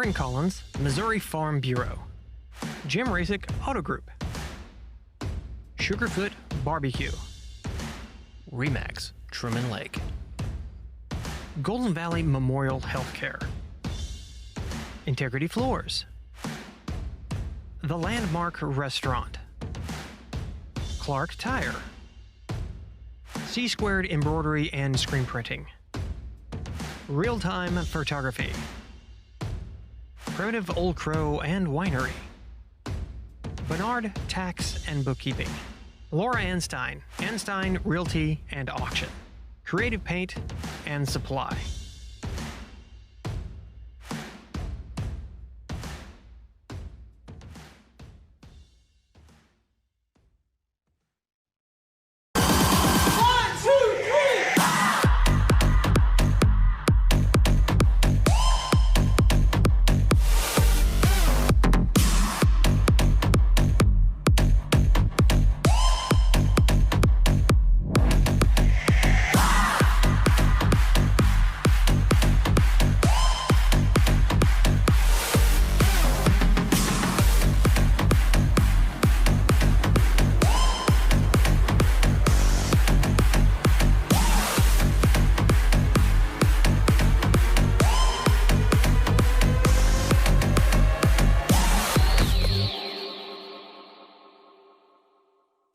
Aaron Collins, Missouri Farm Bureau. Jim Rasick, Auto Group. Sugarfoot Barbecue. Remax, Truman Lake. Golden Valley Memorial Healthcare. Integrity Floors. The Landmark Restaurant. Clark Tire. C-Squared Embroidery and Screen Printing. Real-Time Photography. Primitive Old Crow and Winery. Bernard Tax and Bookkeeping. Laura Anstein, Anstein Realty and Auction. Creative Paint and Supply.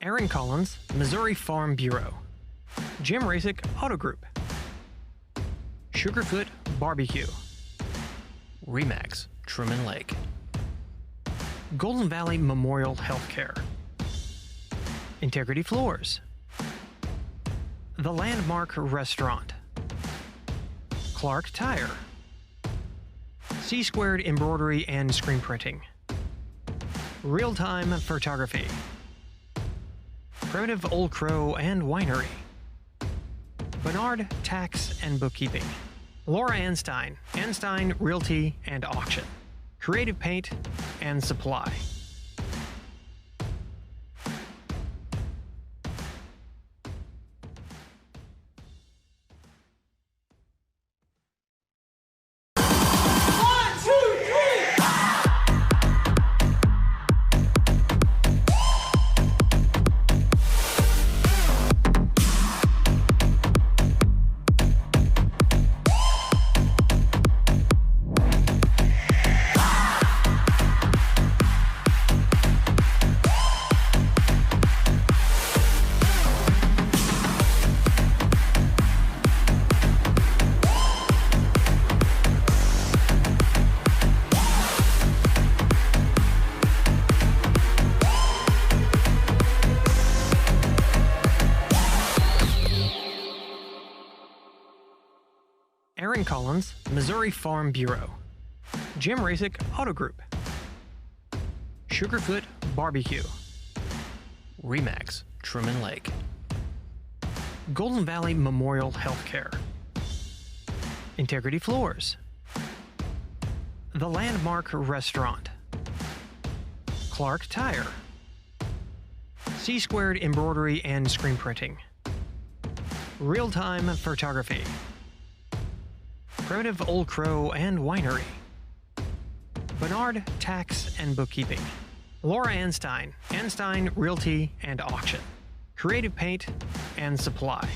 Aaron Collins, Missouri Farm Bureau. Jim Rasick, Auto Group. Sugarfoot Barbecue. Remax, Truman Lake. Golden Valley Memorial Healthcare. Integrity Floors. The Landmark Restaurant. Clark Tire. C-Squared Embroidery and Screen Printing. Real-Time Photography. Primitive Old Crow and Winery. Bernard Tax and Bookkeeping. Laura Anstein, Anstein Realty and Auction. Creative Paint and Supply. Aaron Collins, Missouri Farm Bureau. Jim Rasick, Auto Group. Sugarfoot Barbecue. Remax, Truman Lake. Golden Valley Memorial Healthcare. Integrity Floors. The Landmark Restaurant. Clark Tire. C-Squared Embroidery and Screen Printing. Real-Time Photography. Primitive Old Crow and Winery. Bernard Tax and Bookkeeping. Laura Anstein, Anstein Realty and Auction. Creative Paint and Supply.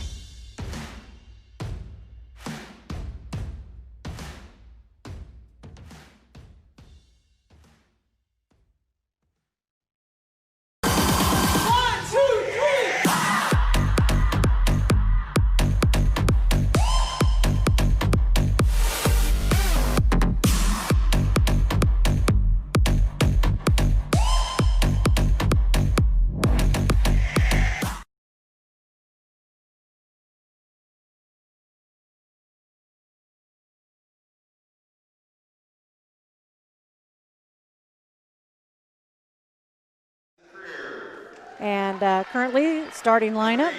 And currently, starting lineup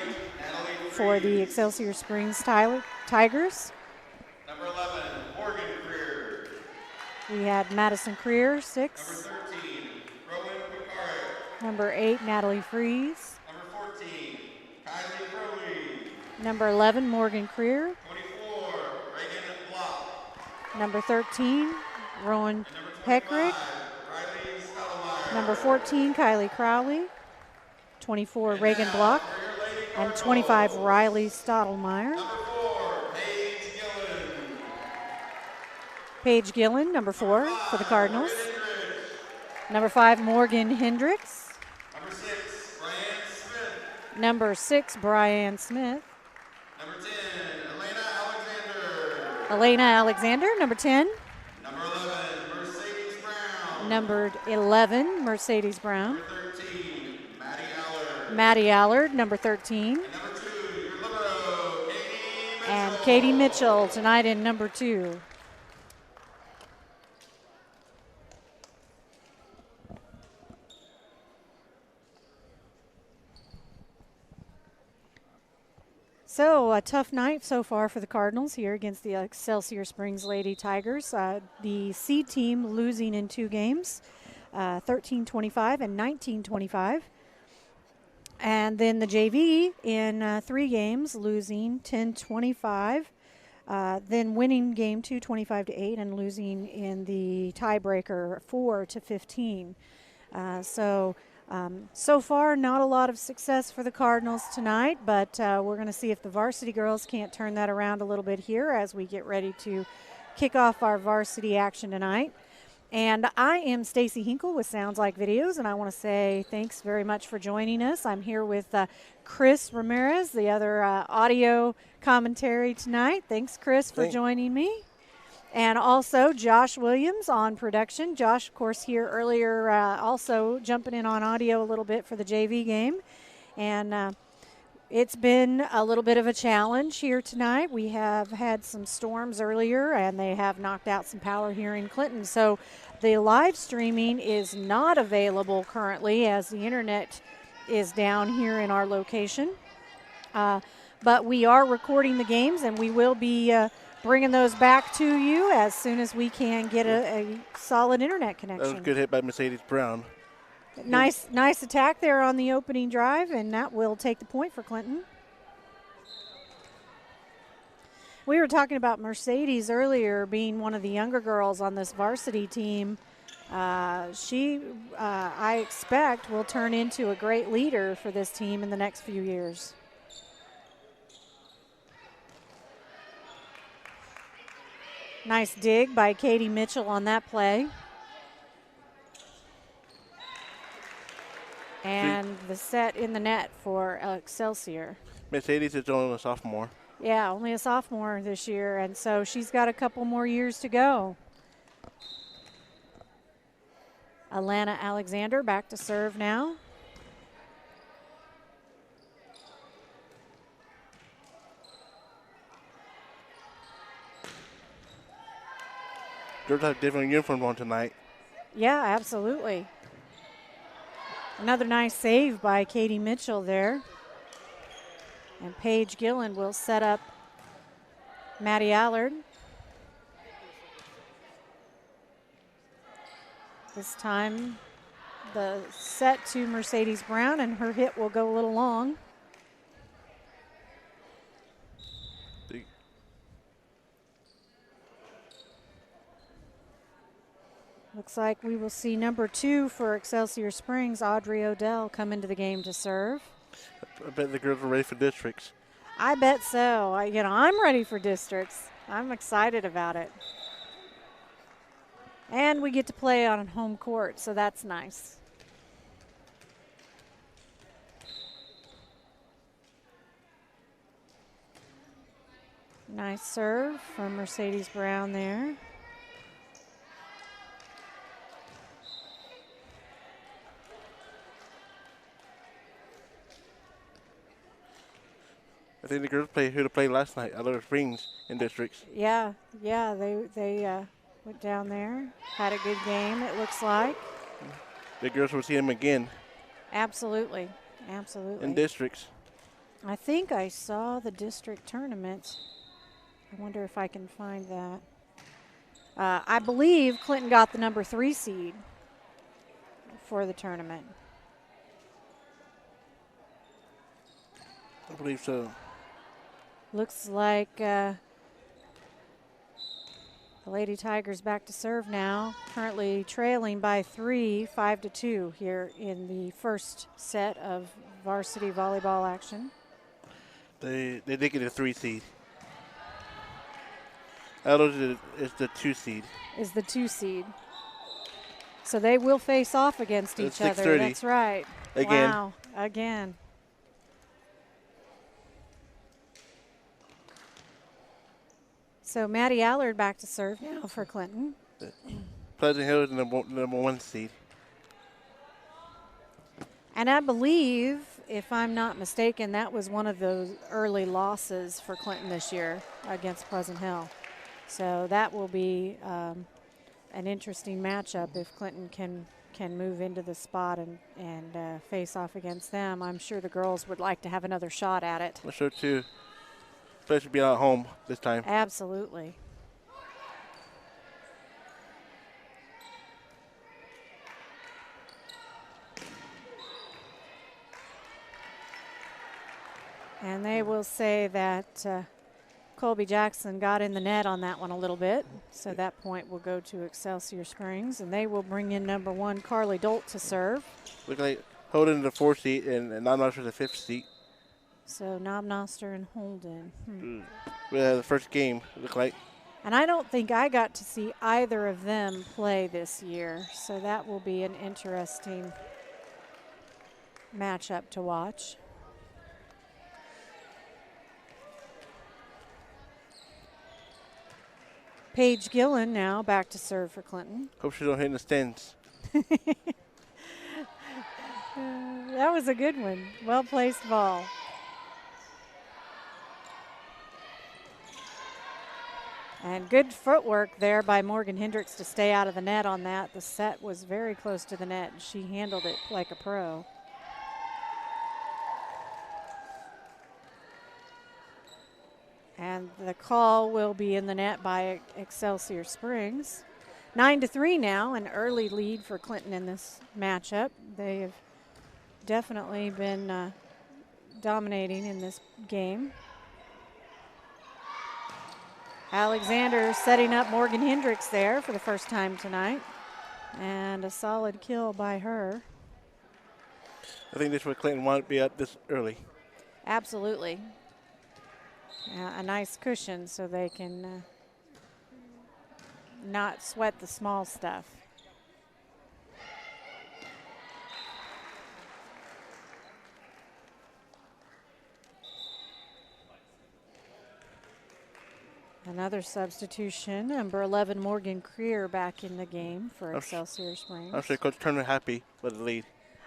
for the Excelsior Springs Tigers. Number 11, Morgan Creer. We had Madison Creer, 6. Number 13, Rowan Picard. Number 8, Natalie Fries. Number 14, Kylie Crowley. Number 11, Morgan Creer. 24, Reagan Block. Number 13, Rowan Peckrick. Number 14, Kylie Crowley. 24, Reagan Block. And 25, Riley Stottlemyre. Number 4, Paige Gillen. Paige Gillen, number 4 for the Cardinals. Number 5, Morgan Hendricks. Number 6, Brian Smith. Number 6, Brian Smith. Number 10, Elena Alexander. Elena Alexander, number 10. Number 11, Mercedes Brown. Number 11, Mercedes Brown. Number 13, Maddie Allard. Maddie Allard, number 13. And number 2, your libero, Katie Mitchell. And Katie Mitchell tonight in number 2. So a tough night so far for the Cardinals here against the Excelsior Springs Lady Tigers. The C team losing in 2 games, 13-25 and 19-25. And then the JV in 3 games, losing 10-25. Then winning game 2, 25-8, and losing in the tiebreaker 4-15. So far, not a lot of success for the Cardinals tonight, but we're going to see if the varsity girls can't turn that around a little bit here as we get ready to kick off our varsity action tonight. And I am Stacy Hinkle with Sounds Like Videos, and I want to say thanks very much for joining us. I'm here with Chris Ramirez, the other audio commentary tonight. Thanks, Chris, for joining me. And also Josh Williams on production. Josh, of course, here earlier also jumping in on audio a little bit for the JV game. And it's been a little bit of a challenge here tonight. We have had some storms earlier, and they have knocked out some power here in Clinton. So the live streaming is not available currently as the internet is down here in our location. But we are recording the games, and we will be bringing those back to you as soon as we can get a solid internet connection. That was a good hit by Mercedes Brown. Nice attack there on the opening drive, and that will take the point for Clinton. We were talking about Mercedes earlier being one of the younger girls on this varsity team. She, I expect, will turn into a great leader for this team in the next few years. Nice dig by Katie Mitchell on that play. And the set in the net for Excelsior. Mercedes is only a sophomore. Yeah, only a sophomore this year, and so she's got a couple more years to go. Alana Alexander back to serve now. Girls have different uniforms on tonight. Yeah, absolutely. Another nice save by Katie Mitchell there. And Paige Gillen will set up Maddie Allard. This time the set to Mercedes Brown, and her hit will go a little long. Looks like we will see number 2 for Excelsior Springs, Audrey Odell, come into the game to serve. I bet the girls are ready for districts. I bet so. I'm ready for districts. I'm excited about it. And we get to play on home court, so that's nice. Nice serve from Mercedes Brown there. I think the girls played who to play last night, Excelsior Springs in districts. Yeah, they went down there, had a good game, it looks like. The girls will see them again. Absolutely, absolutely. In districts. I think I saw the district tournament. I wonder if I can find that. I believe Clinton got the number 3 seed for the tournament. I believe so. Looks like The Lady Tigers back to serve now, currently trailing by 3, 5-2 here in the first set of varsity volleyball action. They did get a 3 seed. Elders is the 2 seed. Is the 2 seed. So they will face off against each other. 6:30. That's right. Again. Wow, again. So Maddie Allard back to serve now for Clinton. Pleasant Hill is the number 1 seed. And I believe, if I'm not mistaken, that was one of those early losses for Clinton this year against Pleasant Hill. So that will be an interesting matchup if Clinton can move into the spot and face off against them. I'm sure the girls would like to have another shot at it. I'm sure too. Especially being at home this time. Absolutely. And they will say that Colby Jackson got in the net on that one a little bit. So that point will go to Excelsior Springs. And they will bring in number 1, Carly Dolt, to serve. Look like Holden the 4th seat and Knobnoster the 5th seat. So Knobnoster and Holden. The first game, look like. And I don't think I got to see either of them play this year. So that will be an interesting matchup to watch. Paige Gillen now back to serve for Clinton. Hope she don't hit in the stands. That was a good one. Well-placed ball. And good footwork there by Morgan Hendricks to stay out of the net on that. The set was very close to the net, and she handled it like a pro. And the call will be in the net by Excelsior Springs. 9-3 now, an early lead for Clinton in this matchup. They have definitely been dominating in this game. Alexander setting up Morgan Hendricks there for the first time tonight. And a solid kill by her. I think this is where Clinton wanted to be up this early. Absolutely. A nice cushion so they can not sweat the small stuff. Another substitution, number 11, Morgan Creer, back in the game for Excelsior Springs. I'm sure Coach Turner happy with the lead.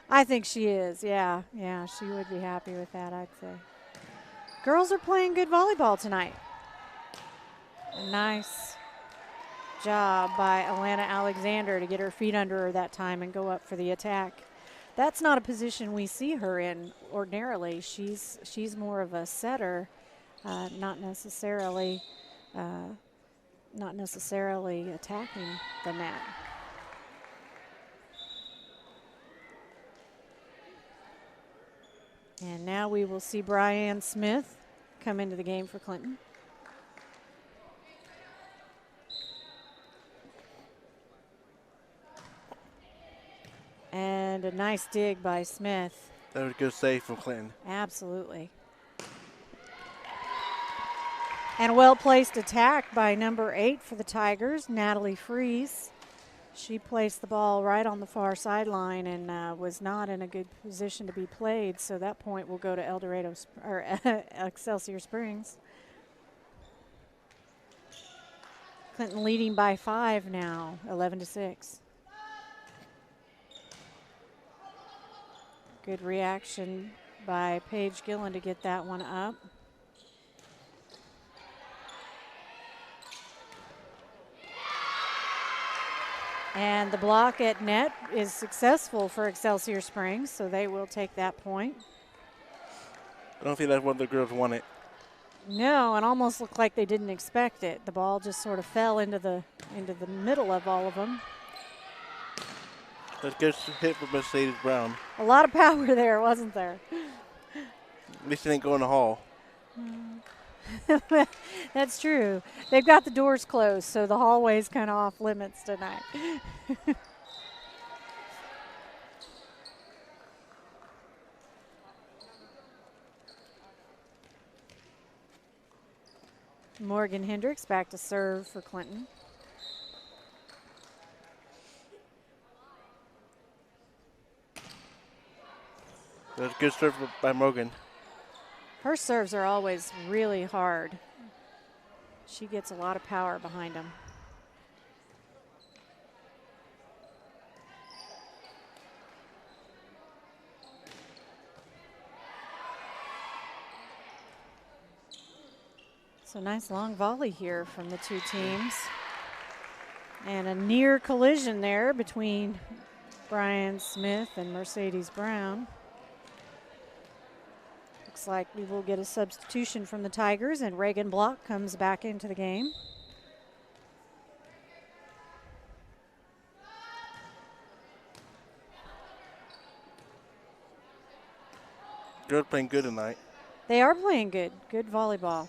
I think she is, yeah. Yeah, she would be happy with that, I'd say. Girls are playing good volleyball tonight. A nice job by Alana Alexander to get her feet under her that time and go up for the attack. That's not a position we see her in ordinarily. She's more of a setter, not necessarily attacking the net. And now we will see Brianne Smith come into the game for Clinton. And a nice dig by Smith. That was a good save from Clinton. Absolutely. And a well-placed attack by number 8 for the Tigers, Natalie Fries. She placed the ball right on the far sideline and was not in a good position to be played, so that point will go to Excelsior Springs. Clinton leading by 5 now, 11-6. Good reaction by Paige Gillen to get that one up. And the block at net is successful for Excelsior Springs, so they will take that point. I don't think that's what the girls wanted. No, it almost looked like they didn't expect it. The ball just sort of fell into the middle of all of them. That's good hit for Mercedes Brown. A lot of power there, wasn't there? At least it didn't go in the hall. That's true. They've got the doors closed, so the hallway's kind of off limits tonight. Morgan Hendricks back to serve for Clinton. That was a good serve by Morgan. Her serves are always really hard. She gets a lot of power behind them. So nice long volley here from the two teams. And a near collision there between Brian Smith and Mercedes Brown. Looks like we will get a substitution from the Tigers, and Reagan Block comes back into the game. Girls playing good tonight. They are playing good. Good volleyball.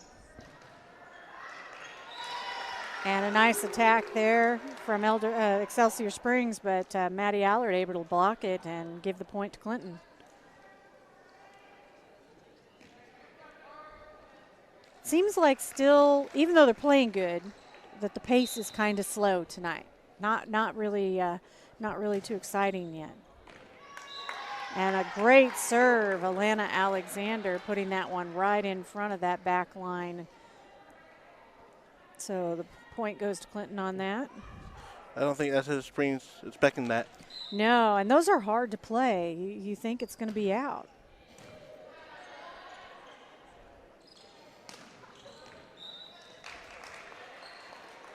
And a nice attack there from Excelsior Springs, but Maddie Allard able to block it and give the point to Clinton. Seems like still, even though they're playing good, that the pace is kind of slow tonight. Not really too exciting yet. And a great serve, Alana Alexander putting that one right in front of that back line. So the point goes to Clinton on that. I don't think Excelsior Springs expecting that. No, and those are hard to play. You think it's going to be out.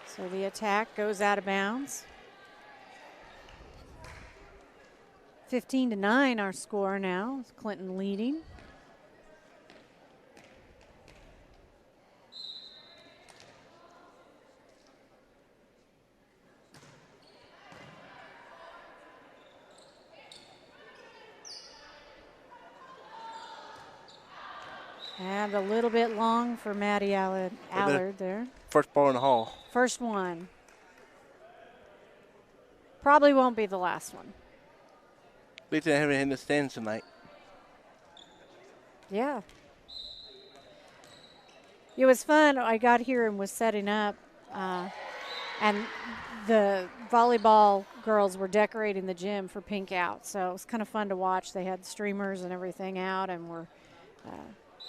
So the attack goes out of bounds. 15-9 our score now. Clinton leading. And a little bit long for Maddie Allard there. First ball in the hall. First one. Probably won't be the last one. At least they haven't hit the stands tonight. Yeah. It was fun. I got here and was setting up, and the volleyball girls were decorating the gym for Pink Out. So it was kind of fun to watch. They had streamers and everything out and were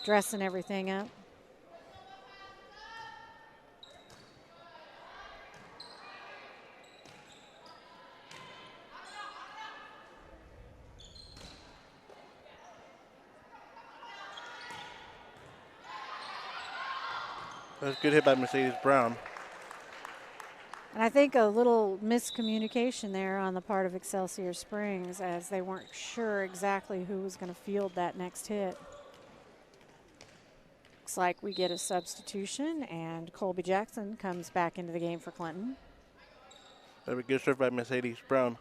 dressing everything up. That was a good hit by Mercedes Brown. And I think a little miscommunication there on the part of Excelsior Springs, as they weren't sure exactly who was going to field that next hit. Looks like we get a substitution, and Colby Jackson comes back into the game for Clinton. That was a good serve by Mercedes Brown.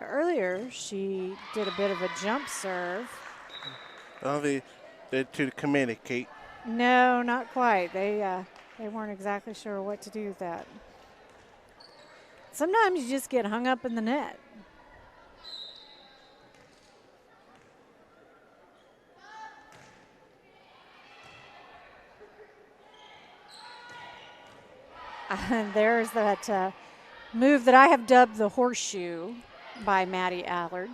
Earlier, she did a bit of a jump serve. I don't think they're to communicate. No, not quite. They weren't exactly sure what to do with that. Sometimes you just get hung up in the net. And there's that move that I have dubbed the horseshoe by Maddie Allard.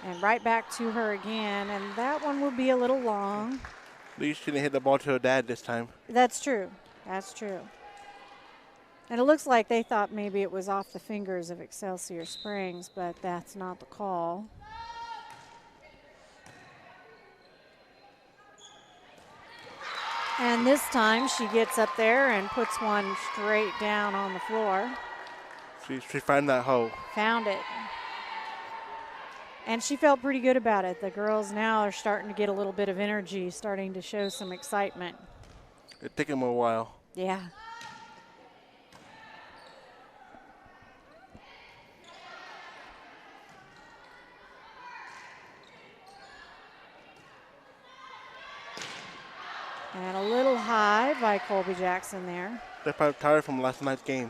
And right back to her again, and that one will be a little long. At least she didn't hit the ball to her dad this time. That's true. That's true. And it looks like they thought maybe it was off the fingers of Excelsior Springs, but that's not the call. And this time she gets up there and puts one straight down on the floor. She found that hole. Found it. And she felt pretty good about it. The girls now are starting to get a little bit of energy, starting to show some excitement. It took them a while. Yeah. And a little high by Colby Jackson there. They're probably tired from last night's game.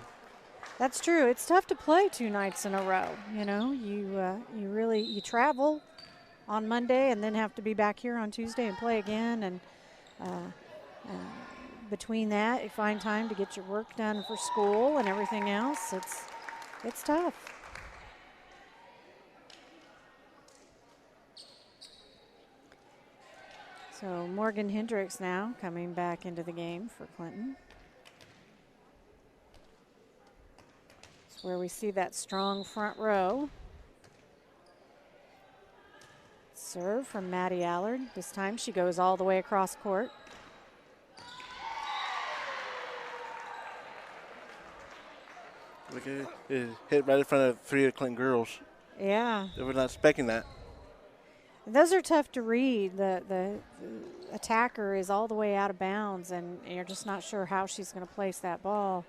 That's true. It's tough to play 2 nights in a row. You know, you travel on Monday and then have to be back here on Tuesday and play again. And between that, you find time to get your work done for school and everything else. It's tough. So Morgan Hendricks now coming back into the game for Clinton. It's where we see that strong front row. Serve from Maddie Allard. This time she goes all the way across court. Look at it hit right in front of 3 of the Clinton girls. Yeah. They were not expecting that. Those are tough to read. The attacker is all the way out of bounds, and you're just not sure how she's going to place that ball.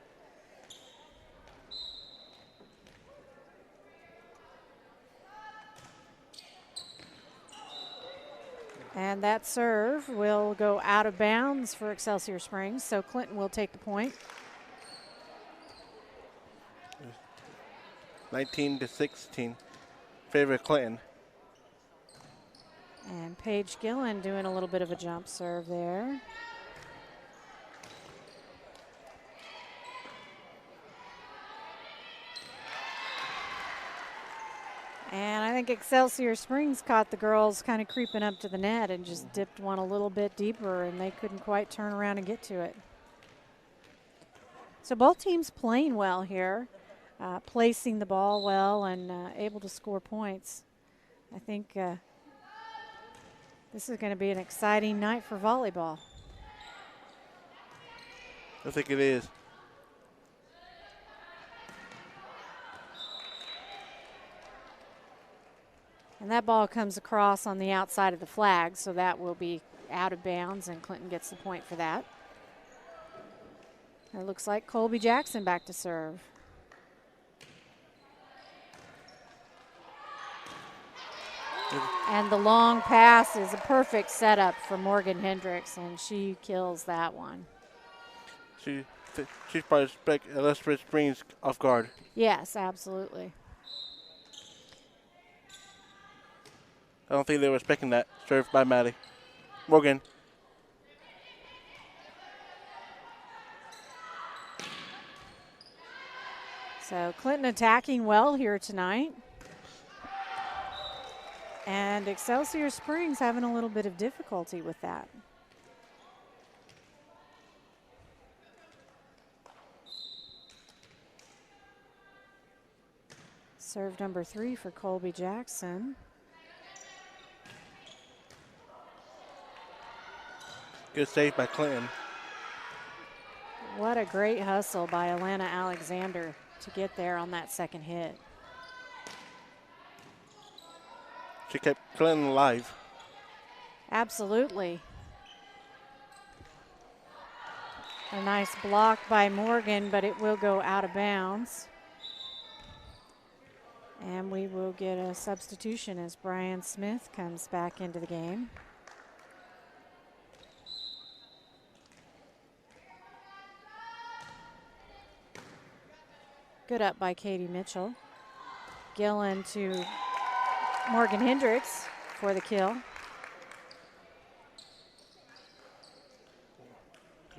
And that serve will go out of bounds for Excelsior Springs, so Clinton will take the point. 19-16, favor of Clinton. And Paige Gillen doing a little bit of a jump serve there. And I think Excelsior Springs caught the girls kind of creeping up to the net and just dipped one a little bit deeper, and they couldn't quite turn around and get to it. So both teams playing well here, placing the ball well and able to score points. I think this is going to be an exciting night for volleyball. I think it is. And that ball comes across on the outside of the flag, so that will be out of bounds, and Clinton gets the point for that. It looks like Colby Jackson back to serve. And the long pass is a perfect setup for Morgan Hendricks, and she kills that one. She's probably Excelsior Springs off guard. Yes, absolutely. I don't think they were expecting that. Served by Maddie. Morgan. So Clinton attacking well here tonight. And Excelsior Springs having a little bit of difficulty with that. Serve number 3 for Colby Jackson. Good save by Clinton. What a great hustle by Alana Alexander to get there on that second hit. She kept Clinton alive. Absolutely. A nice block by Morgan, but it will go out of bounds. And we will get a substitution as Brian Smith comes back into the game. Good up by Katie Mitchell. Gillen to Morgan Hendricks for the kill.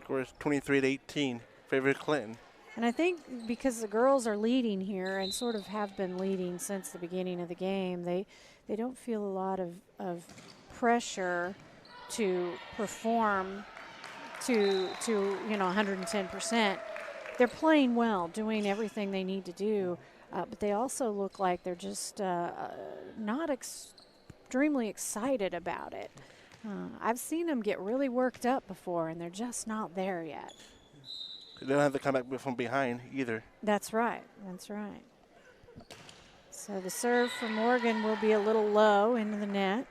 Score is 23-18, favor of Clinton. And I think because the girls are leading here and sort of have been leading since the beginning of the game, they don't feel a lot of pressure to perform to 110%. They're playing well, doing everything they need to do, but they also look like they're just not extremely excited about it. I've seen them get really worked up before, and they're just not there yet. They don't have to come back from behind either. That's right. That's right. So the serve for Morgan will be a little low into the net.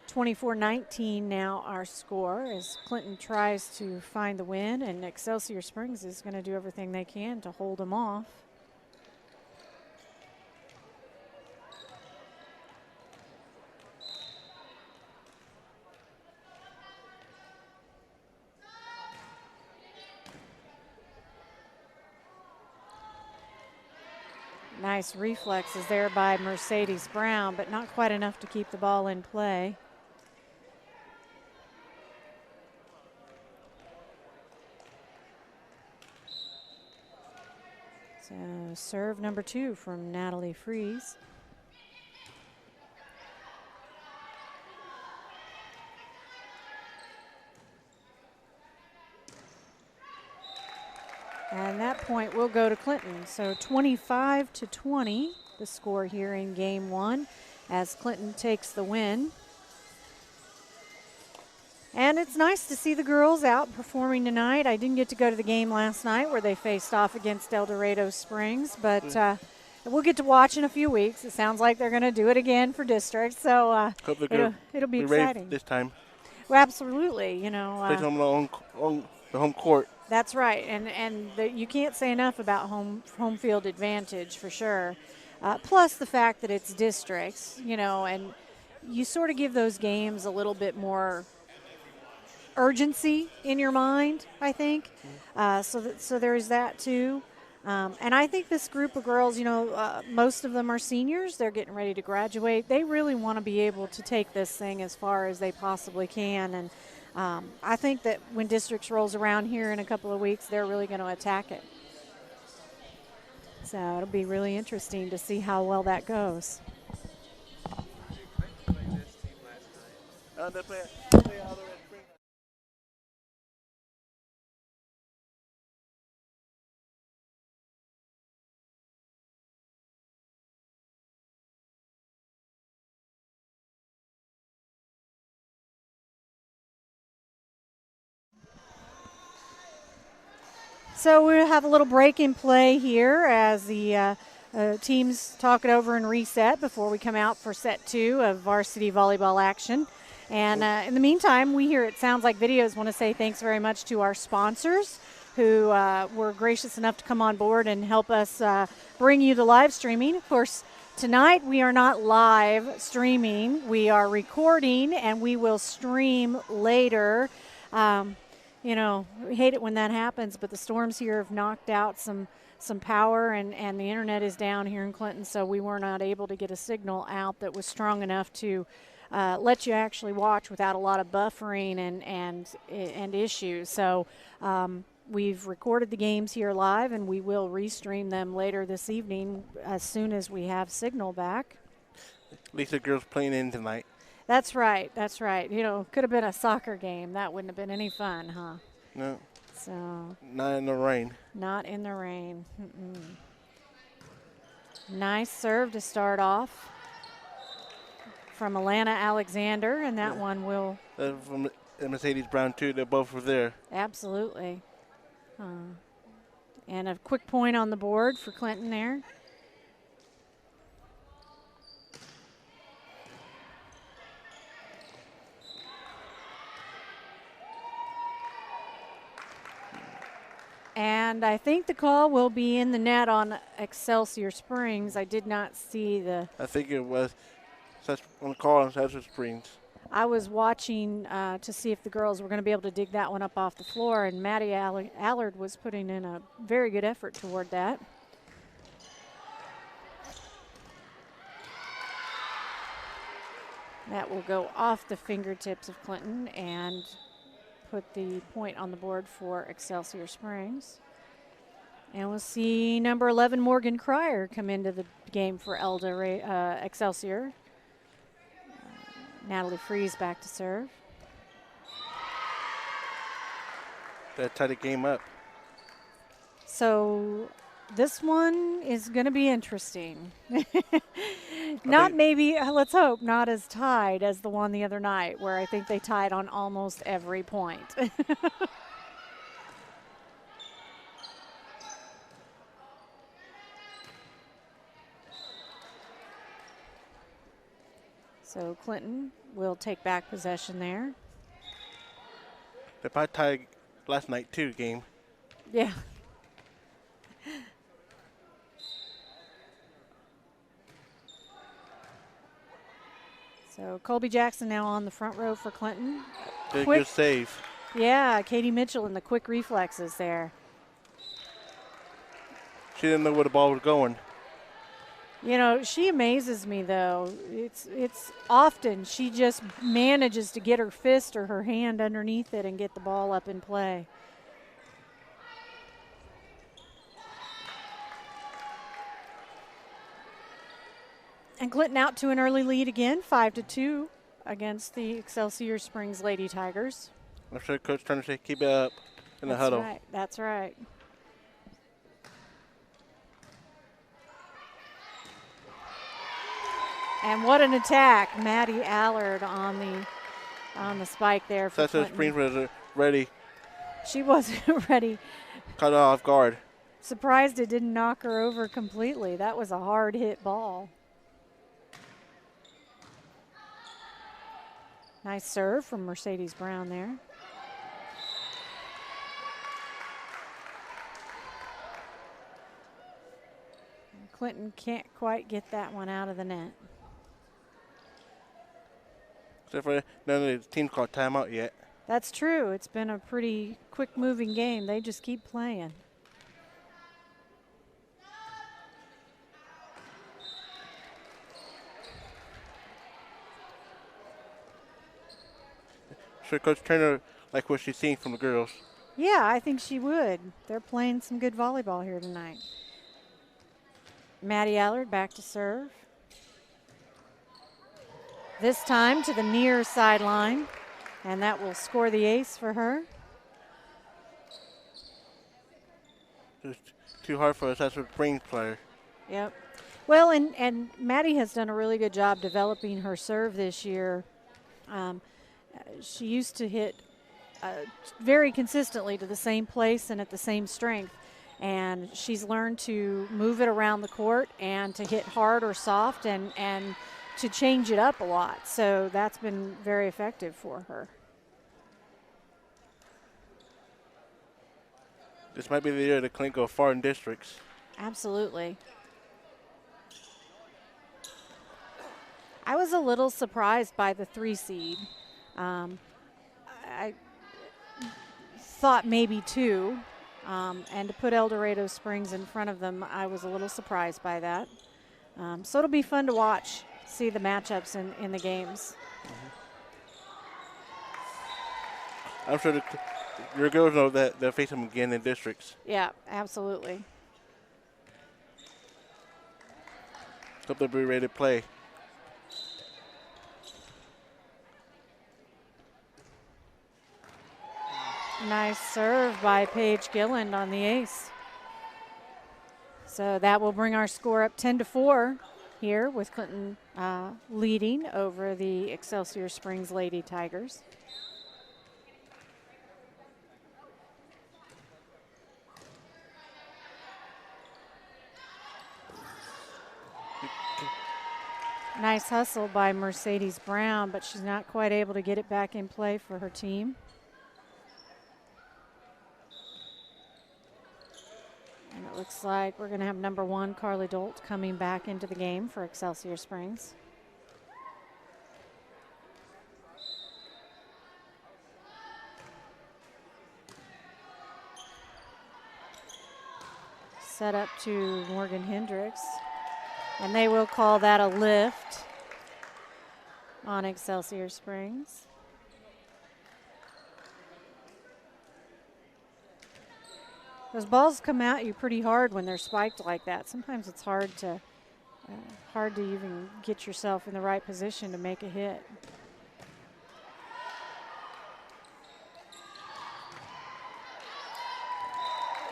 24-19 now our score as Clinton tries to find the win, and Excelsior Springs is going to do everything they can to hold them off. Nice reflexes there by Mercedes Brown, but not quite enough to keep the ball in play. So serve number 2 from Natalie Fries. And that point will go to Clinton. So 25-20, the score here in game 1 as Clinton takes the win. And it's nice to see the girls out performing tonight. I didn't get to go to the game last night where they faced off against El Dorado Springs, but we'll get to watch in a few weeks. It sounds like they're going to do it again for district, so it'll be exciting this time. Well, absolutely, you know. On the home court. That's right, and you can't say enough about home field advantage for sure. Plus the fact that it's districts, you know, and you sort of give those games a little bit more urgency in your mind, I think. So there's that too. And I think this group of girls, you know, most of them are seniors. They're getting ready to graduate. They really want to be able to take this thing as far as they possibly can. And I think that when districts rolls around here in a couple of weeks, they're really going to attack it. So it'll be really interesting to see how well that goes. So we'll have a little break in play here as the teams talk it over and reset before we come out for set 2 of varsity volleyball action. And in the meantime, we here at Sounds Like Videos want to say thanks very much to our sponsors who were gracious enough to come on board and help us bring you the live streaming. Of course, tonight we are not live streaming. We are recording and we will stream later. You know, we hate it when that happens, but the storms here have knocked out some power and the internet is down here in Clinton, so we were not able to get a signal out that was strong enough to let you actually watch without a lot of buffering and issues. So we've recorded the games here live, and we will restream them later this evening as soon as we have signal back. At least the girls playing in tonight. That's right. That's right. You know, could have been a soccer game. That wouldn't have been any fun, huh? No. So. Not in the rain. Not in the rain. Nice serve to start off from Alana Alexander, and that one will. From Mercedes Brown, too. They both were there. Absolutely. And a quick point on the board for Clinton there. And I think the call will be in the net on Excelsior Springs. I did not see the. I think it was on the call on Excelsior Springs. I was watching to see if the girls were going to be able to dig that one up off the floor, and Maddie Allard was putting in a very good effort toward that. That will go off the fingertips of Clinton and put the point on the board for Excelsior Springs. And we'll see number 11, Morgan Cryer, come into the game for Excelsior. Natalie Fries back to serve. That tied the game up. So this one is going to be interesting. Not maybe, let's hope, not as tied as the one the other night, where I think they tied on almost every point. So Clinton will take back possession there. They probably tied last night too. Game. Yeah. So Colby Jackson now on the front row for Clinton. Did a good save. Yeah, Katie Mitchell and the quick reflexes there. She didn't know where the ball was going. You know, she amazes me though. It's often she just manages to get her fist or her hand underneath it and get the ball up in play. And Clinton out to an early lead again, 5-2 against the Excelsior Springs Lady Tigers. I'm sure Coach trying to say keep it up in the huddle. Right, that's right. And what an attack, Maddie Allard on the spike there for Excelsior Springs was ready. She wasn't ready. Caught her off guard. Surprised it didn't knock her over completely. That was a hard hit ball. Nice serve from Mercedes Brown there. And Clinton can't quite get that one out of the net. Except for none of the teams called timeout yet. That's true. It's been a pretty quick moving game. They just keep playing. Sure, Coach Turner like what she's seeing from the girls. Yeah, I think she would. They're playing some good volleyball here tonight. Maddie Allard back to serve. This time to the near sideline, and that will score the ace for her. It's too hard for us as a Springs player. Yep. Well, and Maddie has done a really good job developing her serve this year. She used to hit very consistently to the same place and at the same strength. And she's learned to move it around the court and to hit hard or soft and to change it up a lot. So that's been very effective for her. This might be the year that Clinton go far in districts. Absolutely. I was a little surprised by the 3 seed. I thought maybe 2, and to put El Dorado Springs in front of them, I was a little surprised by that. So it'll be fun to watch, see the matchups in the games. I'm sure your girls know that they'll face them again in districts. Yeah, absolutely. Hope they'll be ready to play. Nice serve by Paige Gilland on the ace. So that will bring our score up 10-4 here with Clinton leading over the Excelsior Springs Lady Tigers. Nice hustle by Mercedes Brown, but she's not quite able to get it back in play for her team. And it looks like we're going to have number 1, Carly Dolt, coming back into the game for Excelsior Springs. Set up to Morgan Hendricks. And they will call that a lift on Excelsior Springs. Those balls come at you pretty hard when they're spiked like that. Sometimes it's hard to even get yourself in the right position to make a hit.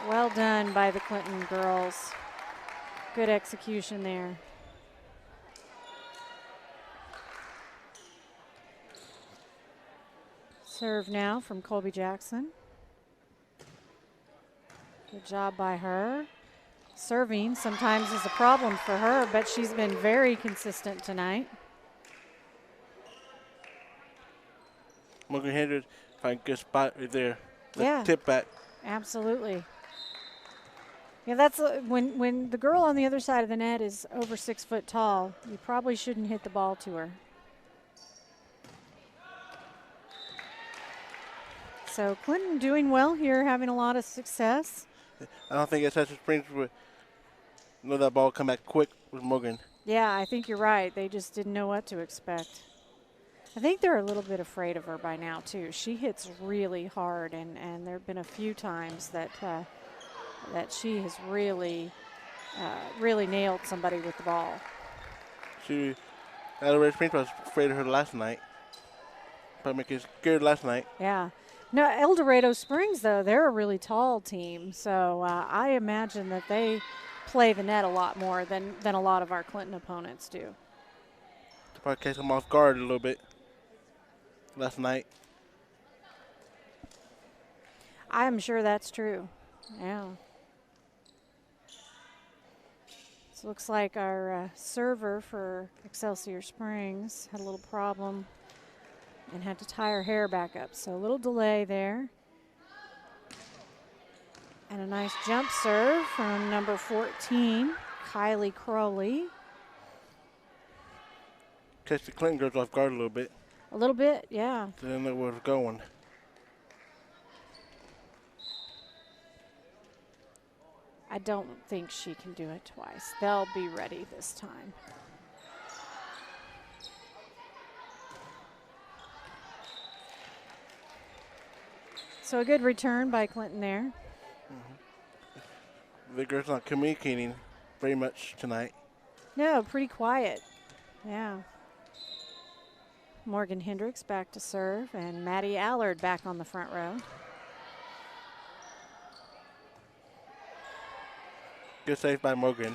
Well done by the Clinton girls. Good execution there. Serve now from Colby Jackson. Good job by her. Serving sometimes is a problem for her, but she's been very consistent tonight. Morgan Hendricks find a good spot right there. Yeah. Tip back. Absolutely. Yeah, that's when the girl on the other side of the net is over 6 foot tall, you probably shouldn't hit the ball to her. So Clinton doing well here, having a lot of success. I don't think Excelsior Springs would know that ball come back quick with Morgan. Yeah, I think you're right. They just didn't know what to expect. I think they're a little bit afraid of her by now, too. She hits really hard, and there have been a few times that that she has really nailed somebody with the ball. Red Springs was afraid of her last night. Probably make it scared last night. Yeah. No, El Dorado Springs, though, they're a really tall team, so I imagine that they play the net a lot more than a lot of our Clinton opponents do. Probably catch them off guard a little bit last night. I'm sure that's true. Yeah. So looks like our server for Excelsior Springs had a little problem and had to tie her hair back up. So a little delay there. And a nice jump serve from number 14, Kylie Crowley. Catch the Clinton girls off guard a little bit. A little bit, yeah. They didn't know where it was going. I don't think she can do it twice. They'll be ready this time. So a good return by Clinton there. The girls not communicating very much tonight. No, pretty quiet. Yeah. Morgan Hendricks back to serve, and Maddie Allard back on the front row. Good save by Morgan.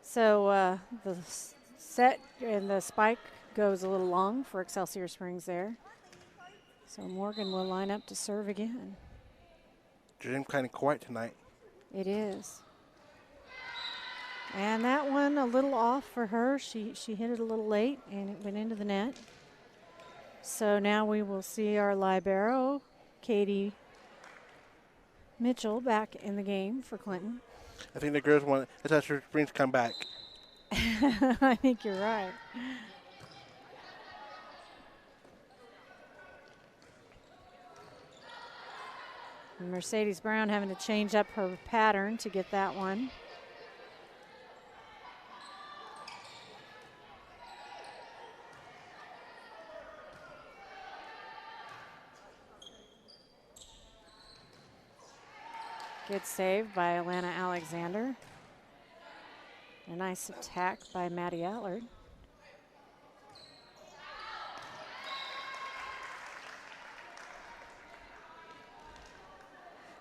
So the set and the spike goes a little long for Excelsior Springs there. So Morgan will line up to serve again. Dream kind of quiet tonight. It is. And that one a little off for her. She hit it a little late and it went into the net. So now we will see our libero, Katie Mitchell, back in the game for Clinton. I think the girls want Excelsior Springs to come back. I think you're right. And Mercedes Brown having to change up her pattern to get that one. Good save by Alana Alexander. A nice attack by Maddie Allard.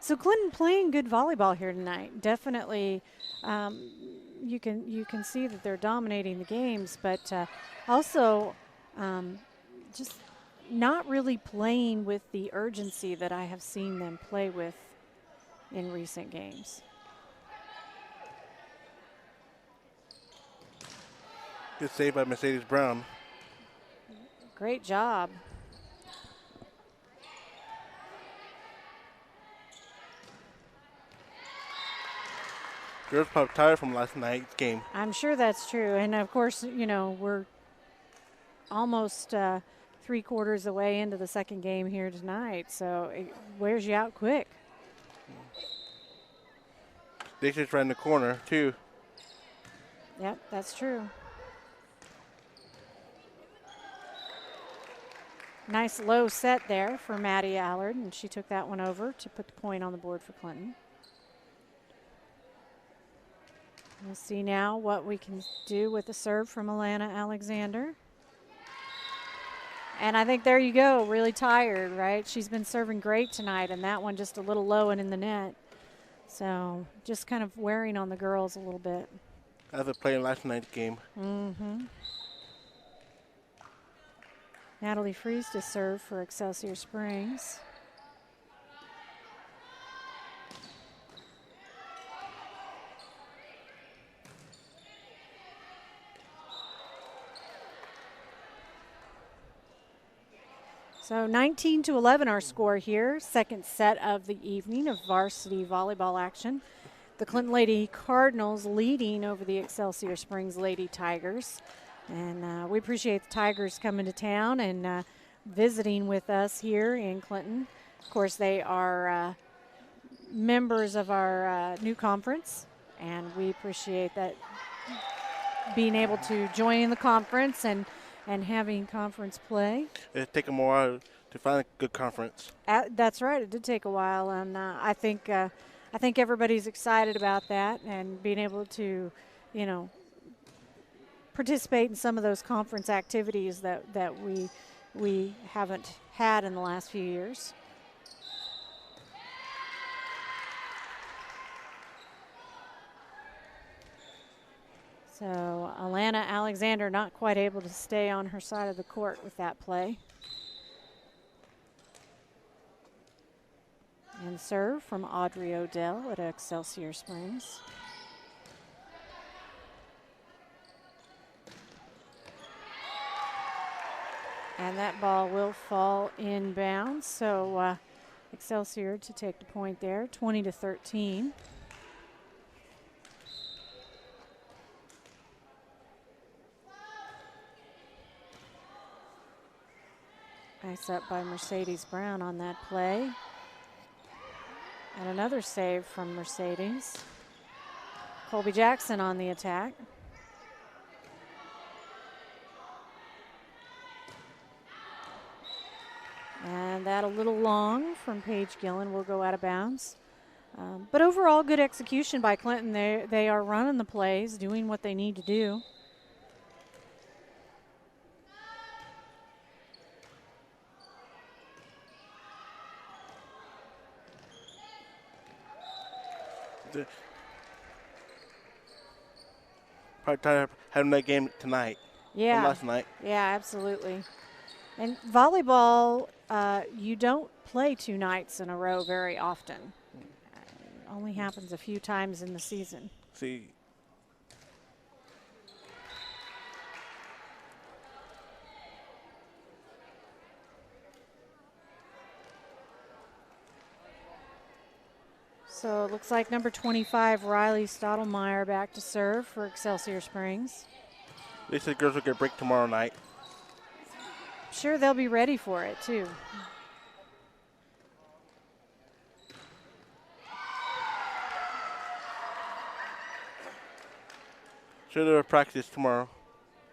So Clinton playing good volleyball here tonight. Definitely, you can see that they're dominating the games, but also just not really playing with the urgency that I have seen them play with in recent games. Good save by Mercedes Brown. Great job. Girls probably tired from last night's game. I'm sure that's true. And of course, you know, we're almost 3/4 of the way into the second game here tonight. So it wears you out quick. They just ran the corner, too. Yep, that's true. Nice low set there for Maddie Allard, and she took that one over to put the point on the board for Clinton. We'll see now what we can do with the serve from Alana Alexander. And I think there you go, really tired, right? She's been serving great tonight, and that one just a little low and in the net. So just kind of wearing on the girls a little bit. After playing last night's game. Mm-hmm. Natalie Fries to serve for Excelsior Springs. So 19-11 our score here. Second set of the evening of varsity volleyball action. The Clinton Lady Cardinals leading over the Excelsior Springs Lady Tigers. And we appreciate the Tigers coming to town and visiting with us here in Clinton. Of course, they are members of our new conference, and we appreciate that being able to join the conference and having conference play. It take them a while to find a good conference. That's right. It did take a while, and I think everybody's excited about that and being able to, participate in some of those conference activities that we haven't had in the last few years. So Alana Alexander not quite able to stay on her side of the court with that play. And serve from Audrey Odell at Excelsior Springs. And that ball will fall inbounds. So Excelsior to take the point there, 20-13. Nice up by Mercedes Brown on that play. And another save from Mercedes. Colby Jackson on the attack. And that a little long from Paige Gillen will go out of bounds. But overall, good execution by Clinton. They are running the plays, doing what they need to do. Probably tired of having that game tonight. Yeah. From last night. Yeah, absolutely. And volleyball, you don't play 2 nights in a row very often. It only happens a few times in the season. See. So it looks like number 25, Riley Stottlemyre, back to serve for Excelsior Springs. They said girls will get a break tomorrow night. Sure, they'll be ready for it, too. Sure, they'll practice tomorrow.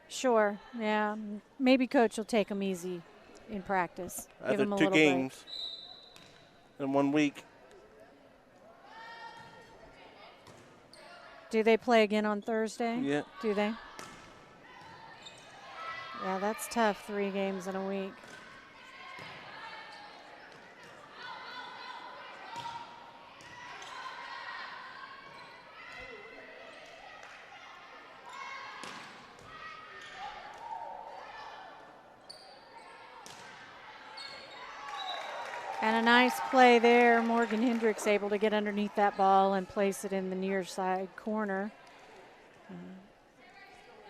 Sure, yeah. Maybe coach will take them easy in practice. Give After them a 2 little games in 1 week. Do they play again on Thursday? Yeah. Do they? Yeah, that's tough, 3 games in a week. And a nice play there. Morgan Hendricks able to get underneath that ball and place it in the near side corner.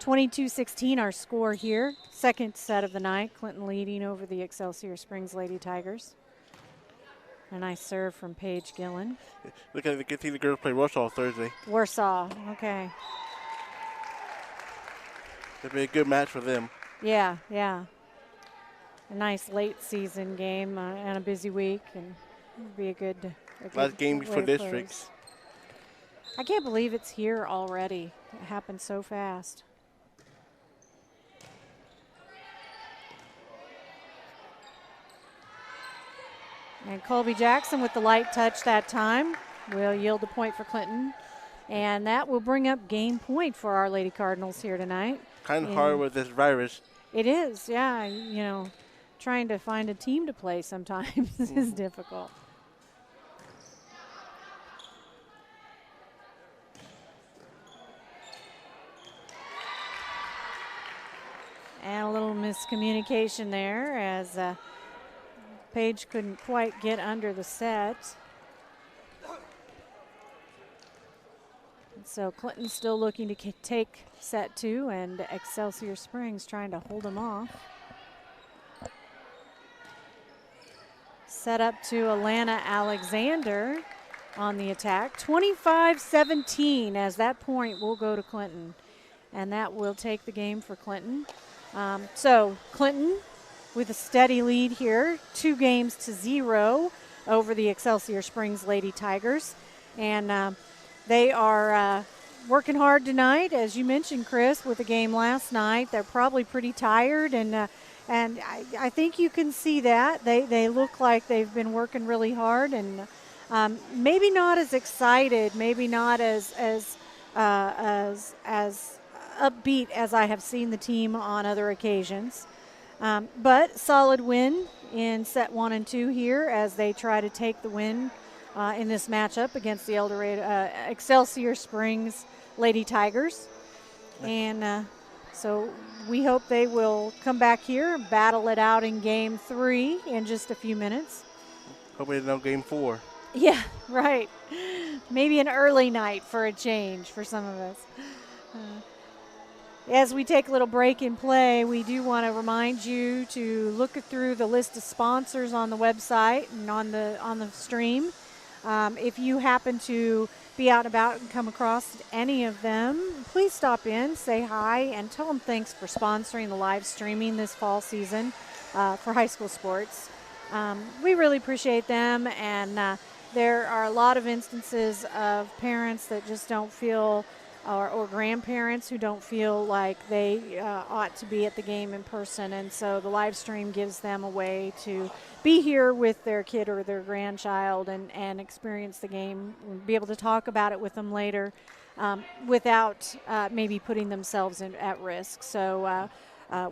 22-16 our score here. Second set of the night. Clinton leading over the Excelsior Springs Lady Tigers. A nice serve from Paige Gillen. Look at the see the girls play Warsaw Thursday. Warsaw, okay. It'll be a good match for them. Yeah, yeah. A nice late season game and a busy week, and it'll be a good Last game way before to districts. close. I can't believe it's here already. It happened so fast. And Colby Jackson with the light touch that time will yield the point for Clinton. And that will bring up game point for our Lady Cardinals here tonight. Kind of hard with this virus. It is, yeah. You know, trying to find a team to play sometimes is difficult. And a little miscommunication there as Paige couldn't quite get under the set. And so Clinton's still looking to take set 2, and Excelsior Springs trying to hold them off. set up to Alana Alexander on the attack. 25-17 as that point will go to Clinton. And that will take the game for Clinton. So Clinton with a steady lead here, 2-0 over the Excelsior Springs Lady Tigers. And they are working hard tonight, as you mentioned, Chris, with the game last night. They're probably pretty tired, and I think you can see that. They look like they've been working really hard, and maybe not as excited, maybe not as upbeat as I have seen the team on other occasions. But solid win in set 1 and 2 here as they try to take the win in this matchup against the Excelsior Springs Lady Tigers. And so we hope they will come back here and battle it out in game 3 in just a few minutes. Hope we know game 4. Yeah, right. Maybe an early night for a change for some of us. As we take a little break in play, we do want to remind you to look through the list of sponsors on the website and on the stream. If you happen to be out and about and come across any of them, please stop in, say hi, and tell them thanks for sponsoring the live streaming this fall season for high school sports. We really appreciate them, and there are a lot of instances of parents that just don't feel, or grandparents who don't feel like they ought to be at the game in person, and so the live stream gives them a way to be here with their kid or their grandchild and experience the game, and be able to talk about it with them later without maybe putting themselves at risk. So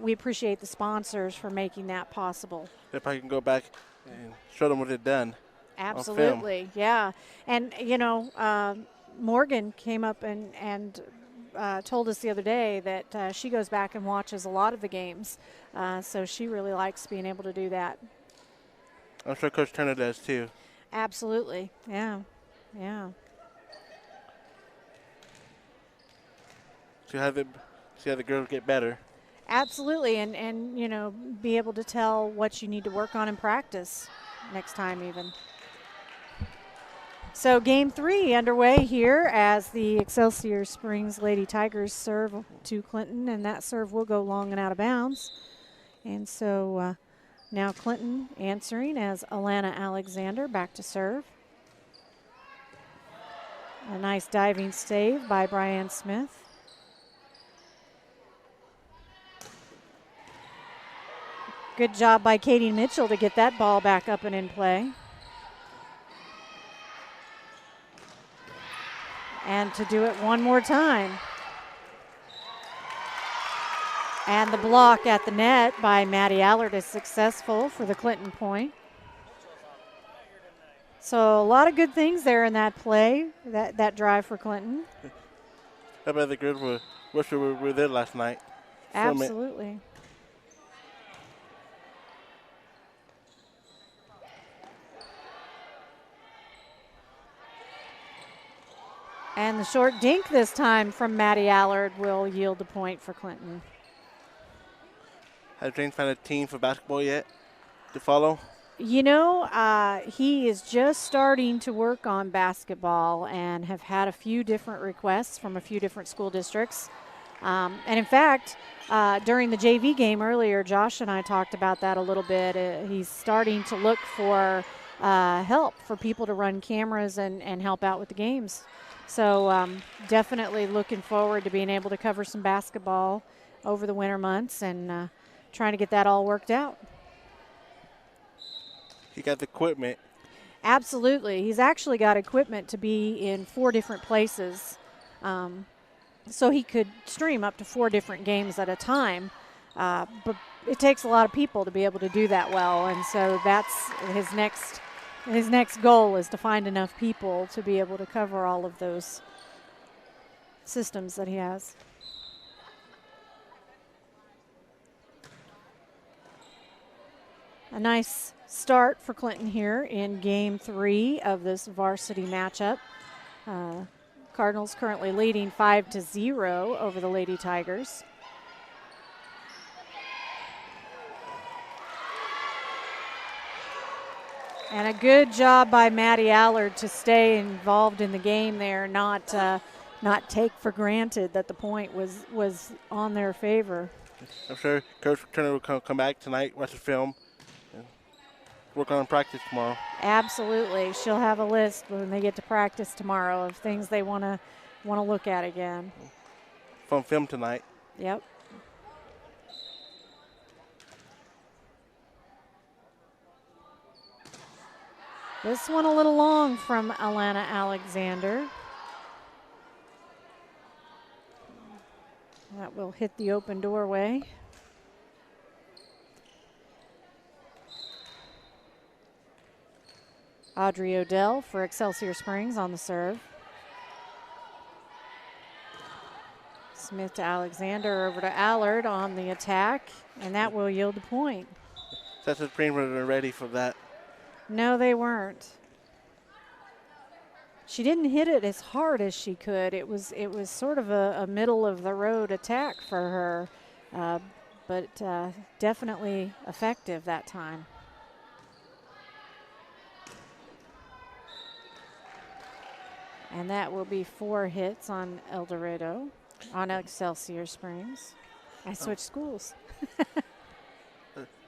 we appreciate the sponsors for making that possible. If I can go back and show them what they've done. Absolutely, yeah. And, you know, Morgan came up and told us the other day that she goes back and watches a lot of the games, so she really likes being able to do that. I'm sure Coach Turner does too. Absolutely, yeah. See how the girls get better. Absolutely, and you know, be able to tell what you need to work on in practice next time even. So game 3 underway here as the Excelsior Springs Lady Tigers serve to Clinton, and that serve will go long and out of bounds. And so now Clinton answering as Alana Alexander back to serve. A nice diving save by Brian Smith. Good job by Katie Mitchell to get that ball back up and in play. And to do it one more time. And the block at the net by Maddie Allard is successful for the Clinton point. So a lot of good things there in that play, that drive for Clinton. I bet the girls wish we were there last night. Absolutely. And the short dink this time from Maddie Allard will yield the point for Clinton. Has James found a team for basketball yet to follow? You know, he is just starting to work on basketball and have had a few different requests from a few different school districts. And in fact, during the JV game earlier, Josh and I talked about that a little bit. He's starting to look for help for people to run cameras and help out with the games. So definitely looking forward to being able to cover some basketball over the winter months and trying to get that all worked out. He got the equipment. Absolutely. He's actually got equipment to be in 4 different places. So he could stream up to 4 different games at a time. But it takes a lot of people to be able to do that well. And so that's his next goal, is to find enough people to be able to cover all of those systems that he has. A nice start for Clinton here in game 3 of this varsity matchup. Cardinals currently leading 5-0 over the Lady Tigers. And a good job by Maddie Allard to stay involved in the game there, not take for granted that the point was on their favor. I'm sure Coach Turner will come back tonight, watch the film, and work on practice tomorrow. Absolutely. She'll have a list when they get to practice tomorrow of things they want to look at again. From film tonight. Yep. This one a little long from Alana Alexander. That will hit the open doorway. Audrey Odell for Excelsior Springs on the serve. Smith to Alexander, over to Allard on the attack, and that will yield the point. Excelsior Springs were ready for that. No, they weren't. She didn't hit it as hard as she could. It was sort of a middle of the road attack for her, but definitely effective that time. And that will be 4 hits on El Dorado, on Excelsior Springs. I switched schools.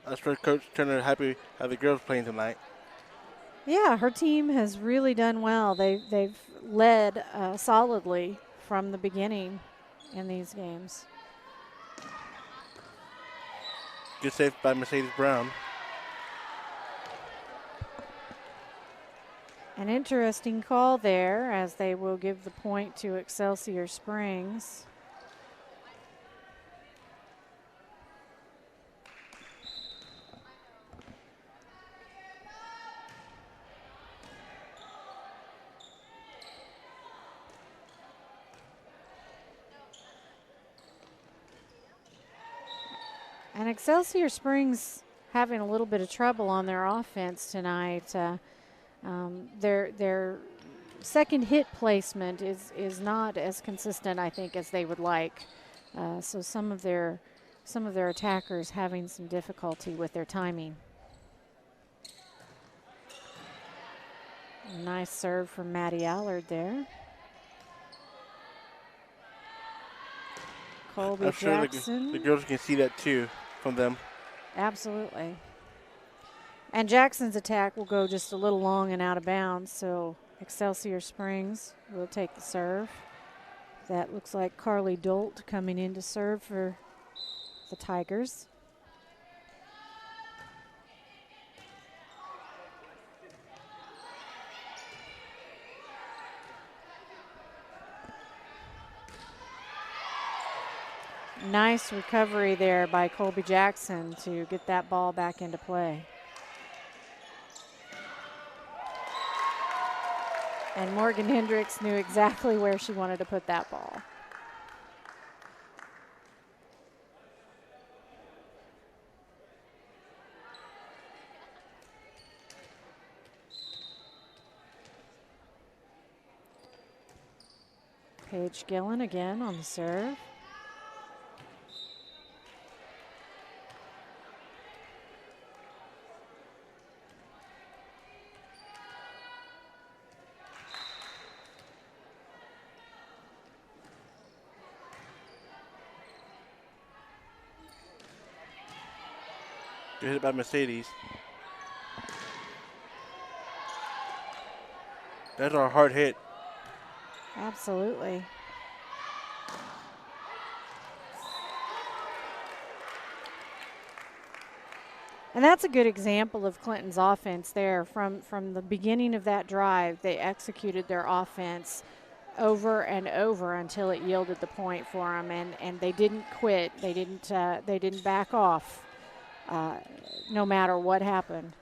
That's where Coach Turner happy how the girls playing tonight. Yeah, her team has really done well. They've led solidly from the beginning in these games. Good save by Mercedes Brown. An interesting call there, as they will give the point to Excelsior Springs. And Excelsior Springs having a little bit of trouble on their offense tonight. Their second hit placement is not as consistent, I think, as they would like. So some of their attackers having some difficulty with their timing. A nice serve from Maddie Allard there. Colby I'm sure Jackson. the girls can see that too from them. Absolutely. And Jackson's attack will go just a little long and out of bounds, so Excelsior Springs will take the serve. That looks like Carly Dolt coming in to serve for the Tigers. Nice recovery there by Colby Jackson to get that ball back into play. And Morgan Hendricks knew exactly where she wanted to put that ball. Paige Gillen again on the serve. Good hit by Mercedes. That's our hard hit. Absolutely. And that's a good example of Clinton's offense there. From the beginning of that drive, they executed their offense over and over until it yielded the point for them, and they didn't quit. They didn't back off, no matter what happened.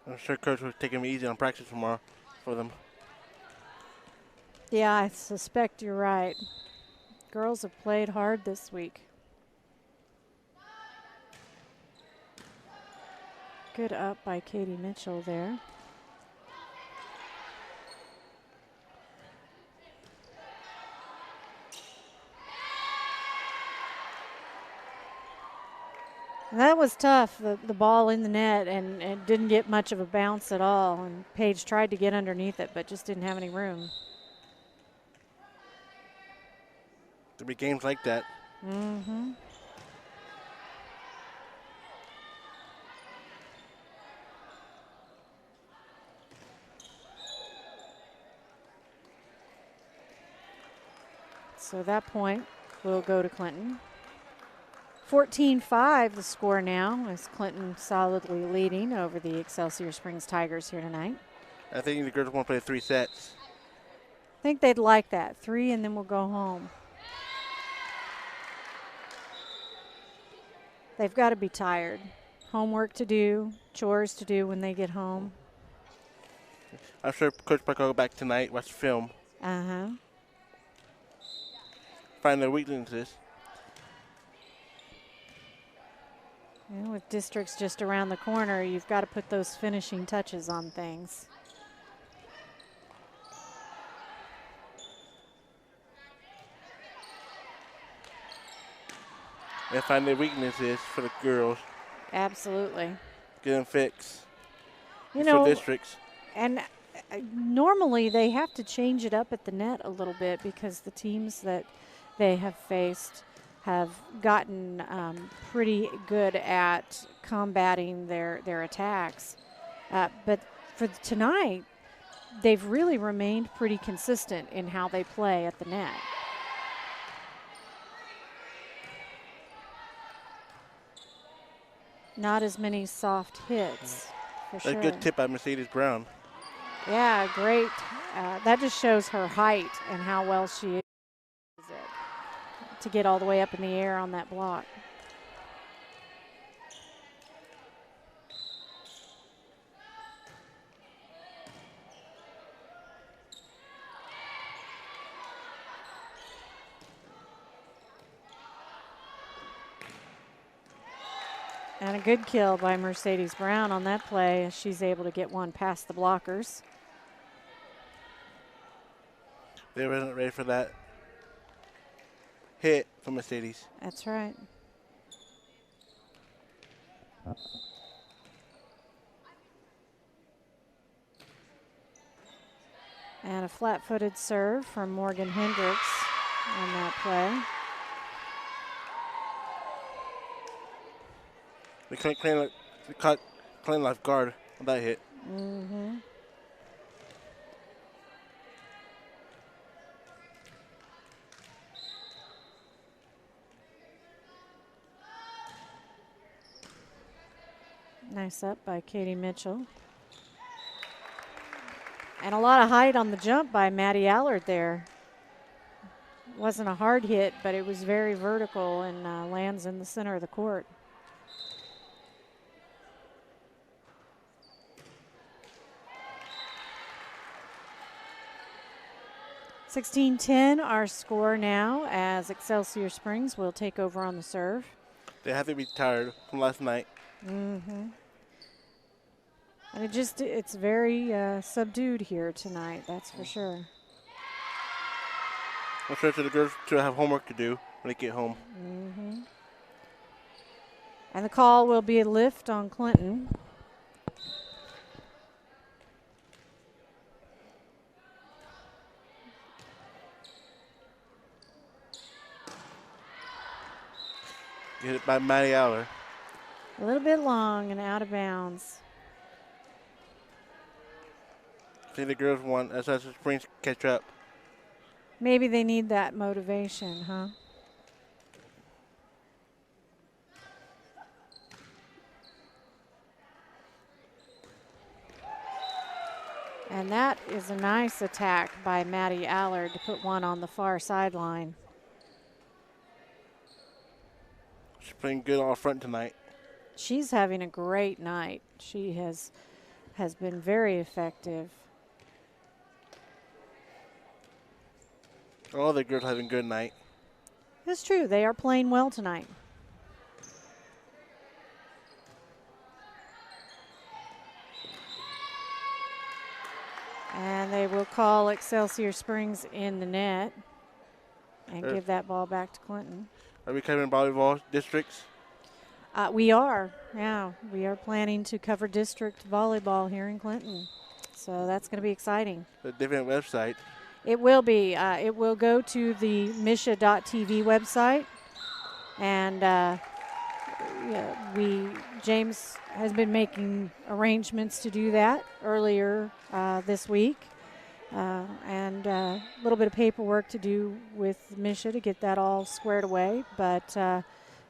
I'm sure Coach will take them easy on practice tomorrow for them. Yeah, I suspect you're right. Girls have played hard this week. Good up by Katie Mitchell there. That was tough, the ball in the net, and it didn't get much of a bounce at all. And Paige tried to get underneath it, but just didn't have any room. There'll be games like that. Mm-hmm. So that point will go to Clinton. 14-5 the score now, as Clinton solidly leading over the Excelsior Springs Tigers here tonight. I think the girls want to play 3 sets. I think they'd like that. 3 and then we'll go home. They've got to be tired. Homework to do, chores to do when they get home. I'm sure Coach Parker will go back tonight, watch the film, Uh-huh. find their weaknesses. And with districts just around the corner, you've got to put those finishing touches on things. And find their weaknesses for the girls. Absolutely. Get them fixed. You for know, districts. and normally they have to change it up at the net a little bit because the teams that they have faced have gotten pretty good at combating their attacks. But for tonight, they've really remained pretty consistent in how they play at the net. Not as many soft hits, for sure. A good tip by Mercedes Brown. Yeah, great. That just shows her height and how well she is to get all the way up in the air on that block. And a good kill by Mercedes Brown on that play as she's able to get one past the blockers. They weren't ready for that hit from Mercedes. That's right. And a flat-footed serve from Morgan Hendricks on that play. They caught clean left guard on that hit. Mm-hmm. Nice up by Katie Mitchell. And a lot of height on the jump by Maddie Allard there. Wasn't a hard hit, but it was very vertical and lands in the center of the court. 16-10 our score now as Excelsior Springs will take over on the serve. They have to be tired from last night. Mm-hmm. And it's very subdued here tonight, that's for sure. I'm sure the girls to have homework to do when they get home. Mm-hmm. And the call will be a lift on Clinton. Get it by Maddie Aller. A little bit long and out of bounds. I think the girls want Excelsior Springs to catch up. Maybe they need that motivation, huh? And that is a nice attack by Maddie Allard to put one on the far sideline. She's playing good all front tonight. She's having a great night. She has been very effective. All the girls having a good night. It's true. They are playing well tonight. And they will call Excelsior Springs in the net and give that ball back to Clinton. Are we covering volleyball districts? We are, yeah. We are planning to cover district volleyball here in Clinton. So that's going to be exciting. A different website. It will be. It will go to the misha.tv website. And James has been making arrangements to do that earlier this week. And a little bit of paperwork to do with Misha to get that all squared away. But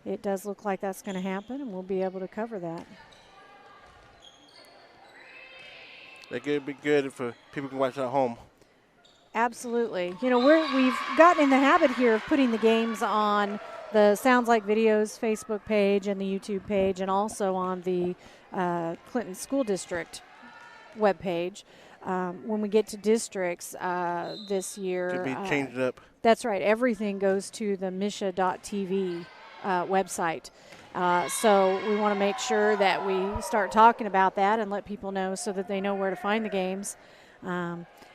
it does look like that's going to happen, and we'll be able to cover that. That could be good if people can watch at home. Absolutely. You know, we've gotten in the habit here of putting the games on the Sounds Like Videos Facebook page and the YouTube page, and also on the Clinton School District webpage. When we get to districts this year, Could be changed up. That's right. Everything goes to the misha.tv website. So we want to make sure that we start talking about that and let people know so that they know where to find the games.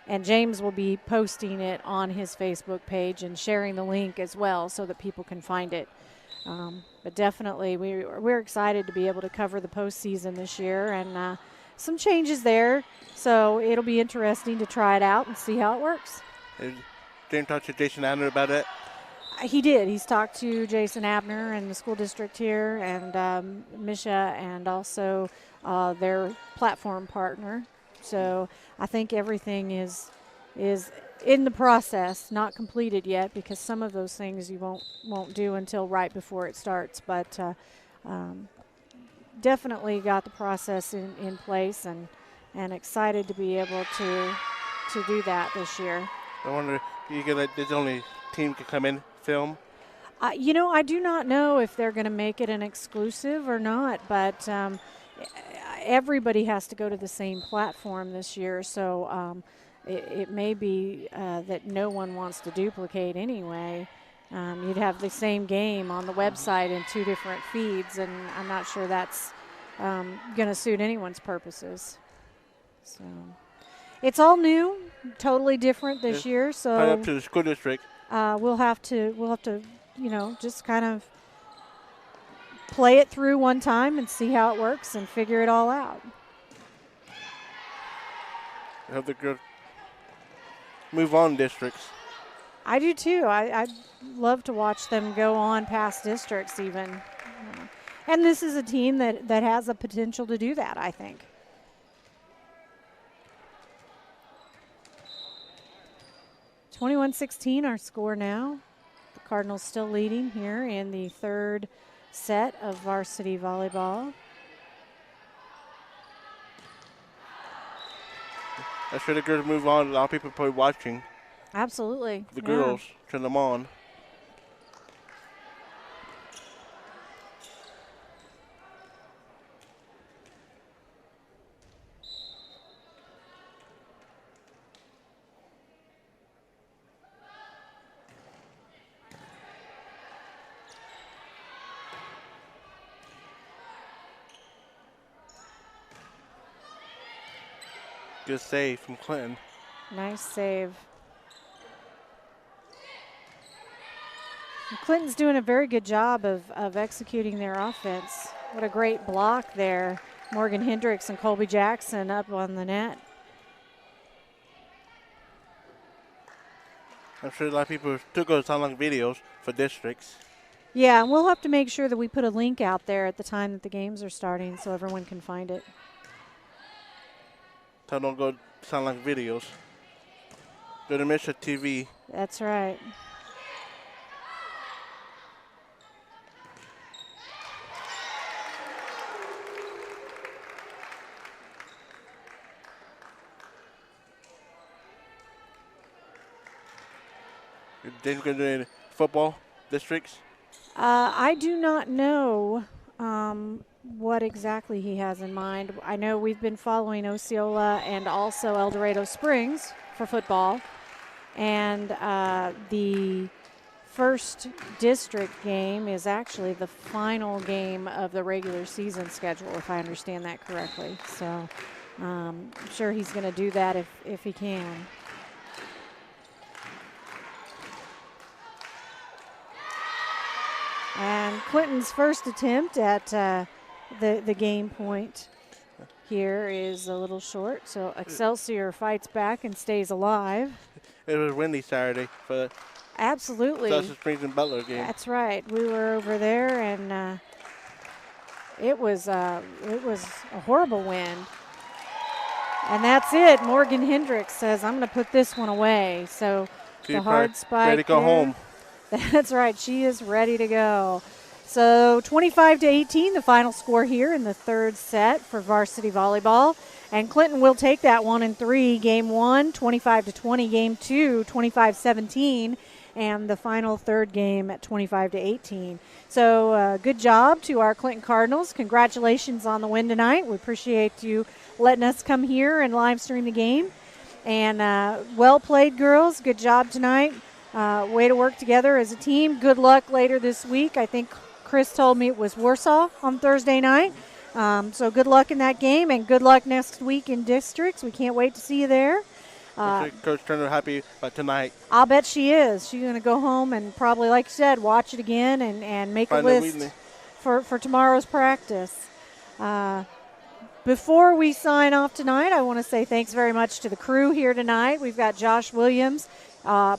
And James will be posting it on his Facebook page and sharing the link as well so that people can find it. But definitely we're excited to be able to cover the postseason this year, and some changes there. So it'll be interesting to try it out and see how it works. Did James talk to Jason Adler about it? He did. He's talked to Jason Abner and the school district here, and Misha, and also their platform partner. So I think everything is in the process, not completed yet, because some of those things you won't do until right before it starts. But definitely got the process in place, and excited to be able to do that this year. I wonder, you can let this only team can come in, film? You know, I do not know if they're going to make it an exclusive or not, but everybody has to go to the same platform this year, so it may be that no one wants to duplicate anyway. You'd have the same game on the website in two different feeds, and I'm not sure that's going to suit anyone's purposes. So it's all new, totally different this year. So right up to the school district. We'll have to, you know, just kind of play it through one time and see how it works and figure it all out. I hope the girls move on districts. I do too. I'd love to watch them go on past districts even. And this is a team that has the potential to do that, I think. (21-16) our score now. The Cardinals still leading here in the third set of varsity volleyball. I sure the girls move on. A lot of people probably watching. Absolutely. The girls, turn them on. Good save from Clinton. Nice save. And Clinton's doing a very good job of executing their offense. What a great block there. Morgan Hendricks and Colby Jackson up on the net. I'm sure a lot of people still go to Sound Like Videos for districts. Yeah, and we'll have to make sure that we put a link out there at the time that the games are starting so everyone can find it. So don't go Sound Like Videos. Go to Misha TV. That's right. They're going to do any football districts? I do not know what exactly he has in mind. I know we've been following Osceola and also El Dorado Springs for football. And the first district game is actually the final game of the regular season schedule, if I understand that correctly. So I'm sure he's going to do that if he can. And Clinton's first attempt at the game point here is a little short, so Excelsior fights back and stays alive. It was windy Saturday for the Absolutely. Excelsior Springs and Butler game. That's right. We were over there, and it was a horrible wind. And that's it. Morgan Hendricks says, "I'm going to put this one away." So She's the hard spike. ready to go there. home. That's right. She is ready to go. So 25-18, the final score here in the third set for varsity volleyball. And Clinton will take that 1 and 3. Game 1, 25-20. Game 2, 25-17. And the final third game at 25-18. So good job to our Clinton Cardinals. Congratulations on the win tonight. We appreciate you letting us come here and live stream the game. And well played, girls. Good job tonight. Way to work together as a team. Good luck later this week. I think Chris told me it was Warsaw on Thursday night. So good luck in that game, and good luck next week in districts. We can't wait to see you there. Coach Turner happy about tonight. I'll bet she is. She's going to go home and probably, like you said, watch it again and make a list for tomorrow's practice. Before we sign off tonight, I want to say thanks very much to the crew here tonight. We've got Josh Williams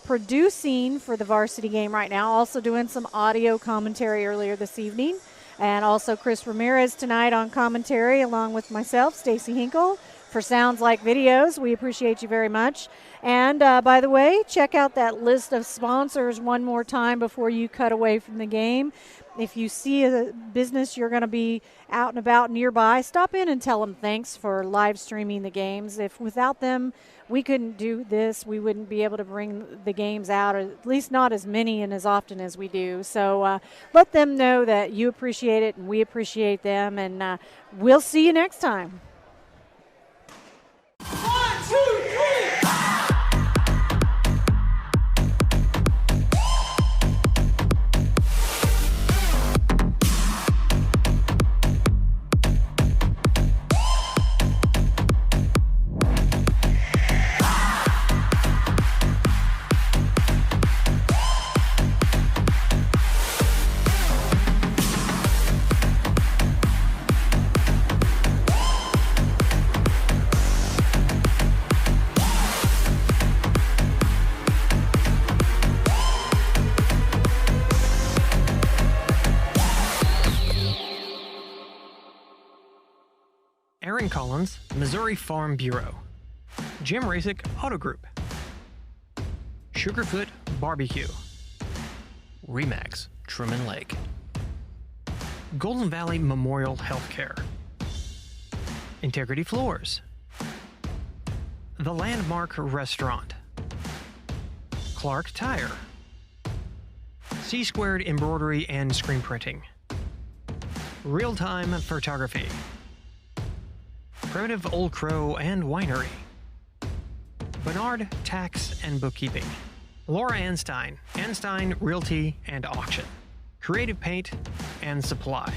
producing for the varsity game right now, also doing some audio commentary earlier this evening, and also Chris Ramirez tonight on commentary, along with myself, Stacy Hinkle, for Sounds Like Videos. We appreciate you very much. And by the way, check out that list of sponsors one more time before you cut away from the game. If you see a business you're going to be out and about nearby, stop in and tell them thanks for live streaming the games. If without them, we couldn't do this. We wouldn't be able to bring the games out, or at least not as many and as often as we do. So let them know that you appreciate it and we appreciate them, and we'll see you next time. 1, 2, 3. Aaron Collins, Missouri Farm Bureau. Jim Rasick, Auto Group. Sugarfoot Barbecue. Remax, Truman Lake. Golden Valley Memorial Healthcare. Integrity Floors. The Landmark Restaurant. Clark Tire. C-Squared Embroidery and Screen Printing. Real-Time Photography. Primitive Old Crow and Winery. Bernard Tax and Bookkeeping. Laura Anstein, Anstein Realty and Auction. Creative Paint and Supply.